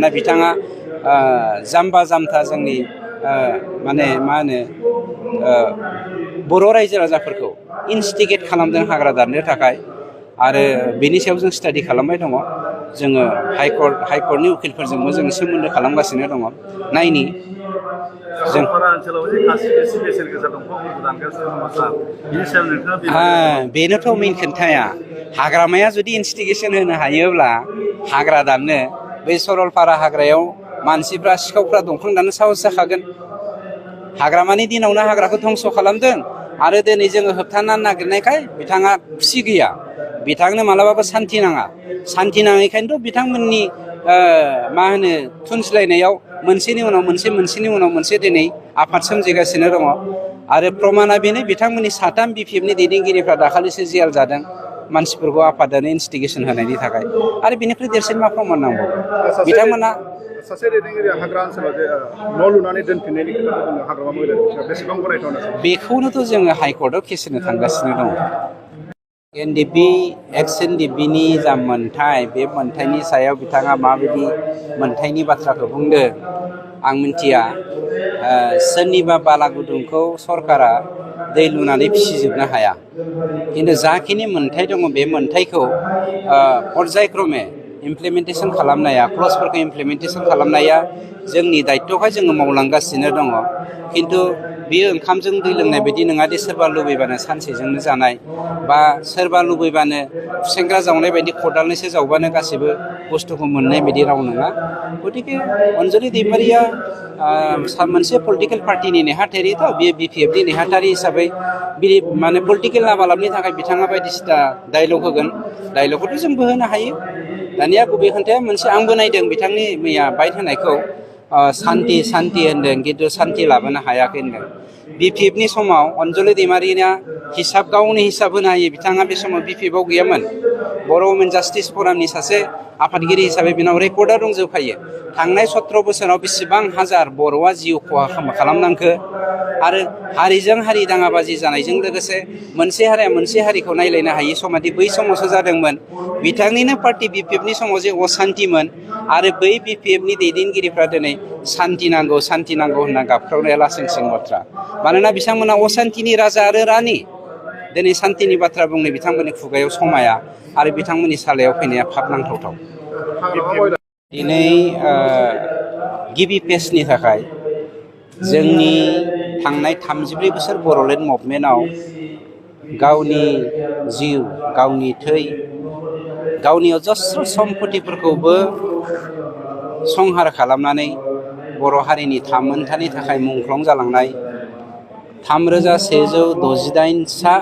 मानोना बिथाङा जाम्बा जाम्था जोंनि माने मा होनो बर' रायजो राजाफोरखौ इनस्टिगेट खालामदों हाग्रा दाननो थाखाय आरो बेनि सायाव जों स्टाडि खालामबाय दङ जोङो हाइकर्टनि उकिलफोरजोंबो जों सोमोन्दो खालामगासिनो दङ नायनि जों बेनोथ' मेन खोन्थाया हाग्रामाया जुदि इनस्टिगेसन होनो हायोब्ला हाग्रा दाननो बे सरलपारा हाग्रायाव मानसिफ्रा सिखावफ्रा दंफां दाननो साहस जाखागोन हाग्रामानि दिनावनो हाग्राखौ धंस' खालामदों आरो दिनै जोङो होबथानानै नागिरनायखाय बिथाङा खुसि गैया बिथांनो मालाबाबो सान्थि नाङा सान्थि नाङैखायनोथ' बिथांमोननि मा होनो थुनज्लायनायाव मोनसेनि उनाव मोनसे दिनै आफाद सोमजिगासिनो दङ आरो प्रमाना बेनो बिथांमोननि साथाम BPFनि दैदेनगिरिफ्रा दाखालिसो जेल जादों मानसिफोरखौ आफादानो इनस्टिगेसन होनायनि थाखाय आरो बेनिफ्राय देरसिन मा प्रमान नांबावो बिथांमोना सासे दैदेनगिरिया हाग्रा ओनसोलाव जे न' लुनानै दोनफिननायनि खोथाखौ बुङो हाग्रामा महिलाया बेसेबां गनायथावना बेखौनोथ' जोङो हाइकर्टआव केस होनो थांगासिनो दङ एक्स एनडिपिनि जा मोन्थाय बे मोन्थायनि सायाव बिथाङा माबायदि मोन्थायनि बाथ्राखौ बुंदों आं मिथिया सोरनिबा बालागुदुंखौ सरकारा दै लुनानै फिसिजोबनो हाया खिन्थु जाखिनि मोन्थाय दङ बे मोन्थायखौ पर्यायक्रमे इमप्लिमेन्टेसन खालामनाया क्लजफोरखौ इमप्लिमेन्टेसन खालामनाया जोंनि दायित्वखाय जोङो मावलांगासिनो दङ खिन्थु बियो ओंखामजों दै लोंनाय बायदि नङा दे सोरबा लुबैबानो सानसेजोंनो जानाय बा सोरबा लुबैबानो खुसेंग्रा जावनाय बायदि खदालनैसो जावबानो गासैबो बुस्थुखौ मोननाय बायदि राव नङा गतिके अनजलि दैमारिया मोनसे पलिटिकेल पार्टिनि नेहाथारिथ' बियो BPFनि नेहाथारि हिसाबै माने पलिटिकेल लाबालाबनि थाखाय बिथाङा बायदिसिना डायलग होगोन डायलगखौथ' जोंबो होनो हायो दानिया गुबै खोन्थाया मोनसे आंबो नायदों बिथांनि मैया बाइट होनायखौ सान्ति होनदों खिन्थु सान्ति लाबोनो हायाखै होनदों BPFनि समाव अनजलि दैमारिया गावनि हिसाब होनो हायो बिथाङा बे समाव BPFआव गैयामोन बर' वुमेन जास्टिस फरामनि सासे आफादगिरि हिसाबै बिनाव रेकर्डआ दंजोबखायो थांनाय 17 बोसोराव बेसेबां हाजार बर'आ जिउ खहा खालामनांखो आरो हारिजों हारि दाङाबाजि जानायजों लोगोसे मोनसे हारिया मोनसे हारिखौ नायलायनो हायि समादि बै समावसो जादोंमोन बिथांनिनो पार्टी BPFनि समाव जे असान्तिमोन आरो बै BPFनि दैदेनगिरिफ्रा दिनै सान्ति नांगौ होनना गाबख्रावनाया लासिं बाथ्रा मानोना बिथांमोना असान्तिनि राजा आरो रानि दिनै सान्तिनि बाथ्रा बुंनो बिथांमोननि खुगायाव समाया आरो बिथांमोननि सालायाव फैनाया फाब नांथावथाव दिनै गिबि पेजनि थाखाय जोंनि थांनाय 34 बोसोर बर'लेण्ड मुभमेन्टआव गावनि जिउ गावनि थै गावनि अजस्र सम्पतिफोरखौबो संहार खालामनानै बर' हारिनि थामोन्थानि थाखाय मुंख्लं जालांनाय 3168 सा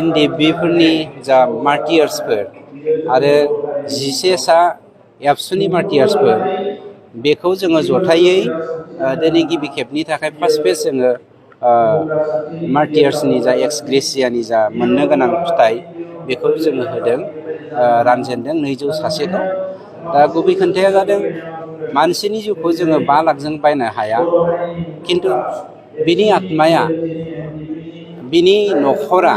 NDPफोरनि जा मार्टियार्सफोर आरो 11 सा एबसुनि मार्टियार्सफोर बेखौ जोङो जथायै दिनै गिबि खेबनि थाखाय फार्स्ट पेज जोङो मार्टियार्सनि जा एक्स ग्रेसियानि जा मोननो गोनां फिथाइ बेखौ जोङो होदों रानजेनदों 200 सासेखौ दा गुबै खोन्थाया जादों मानसिनि जिउखौ जोङो 5 लाखजों बायनो हाया खिन्थु बिनि आत्माया बिनि न'खरा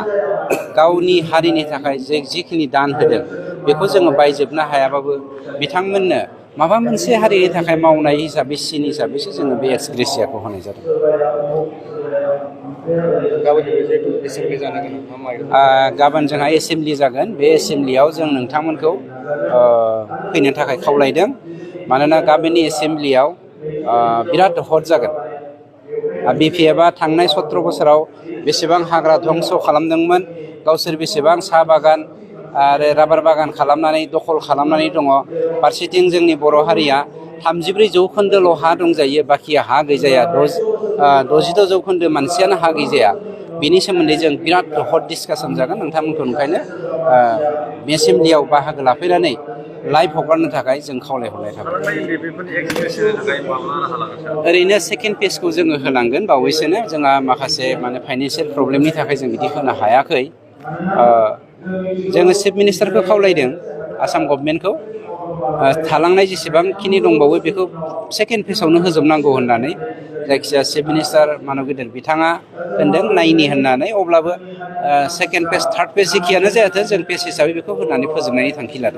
गावनि हारिनि थाखाय जिखिनि दान होदों बेखौ जोङो बायजोबनो हायाबाबो बिथांमोननो माबा मोनसे हारिनि थाखाय मावनाय हिसाबै सिन हिसाबैसो जोङो बे एक्स ग्रेसियाखौ होनाय जादों गाबोन जोंहा एसेमब्लि जागोन बे एसेमब्लियाव जों नोंथांमोनखौ फैनो थाखाय खावलायदों मानोना गाबोननि एसेमब्लियाव बिराद हट जागोन BPFआ थांनाय 17 बोसोराव बेसेबां हाग्रा धंस खालामदोंमोन गावसोर बेसेबां साहा बागान आरो राबार बागान खालामनानै दखल खालामनानै दङ फारसेथिं जोंनि बर' हारिया 34 जौखोन्दोल' हा दंजायो बाखिया हा गैजाया 66 जौखोन्दो मानसियानो हा गैजाया बेनि सोमोन्दै जों बिराद हट डिसकासन जागोन नोंथांमोनखौ ओंखायनो एसेमब्लियाव बाहागो लाफैनानै लाइभ हगारनो थाखाय जों खावलायहरनाय थाबाय ओरैनो सेकेन्ड पेजखौ जोङो होलांगोन बावैसोनो जोंहा माखासे माने फाइनेन्सियेल प्रब्लेमनि थाखाय जों बिदि होनो हायाखै जोङो चिफ मिनिस्टारखौ खावलायदों आसाम गभर्नमेन्टखौ थालांनाय जेसेबांखिनि दंबावो बेखौ सेकेन्ड पेजआवनो होजोबनांगौ होननानै जायखिजाया चिफ मिनिस्टार मानब गेदेर बिथाङा होनदों नायनि होननानै अब्लाबो सेकेन्ड पेज थार्ड पेज जेखियानो जायाथों जों पेज हिसाबै बेखौ होनानै फोजोबनायनि थांखि लादों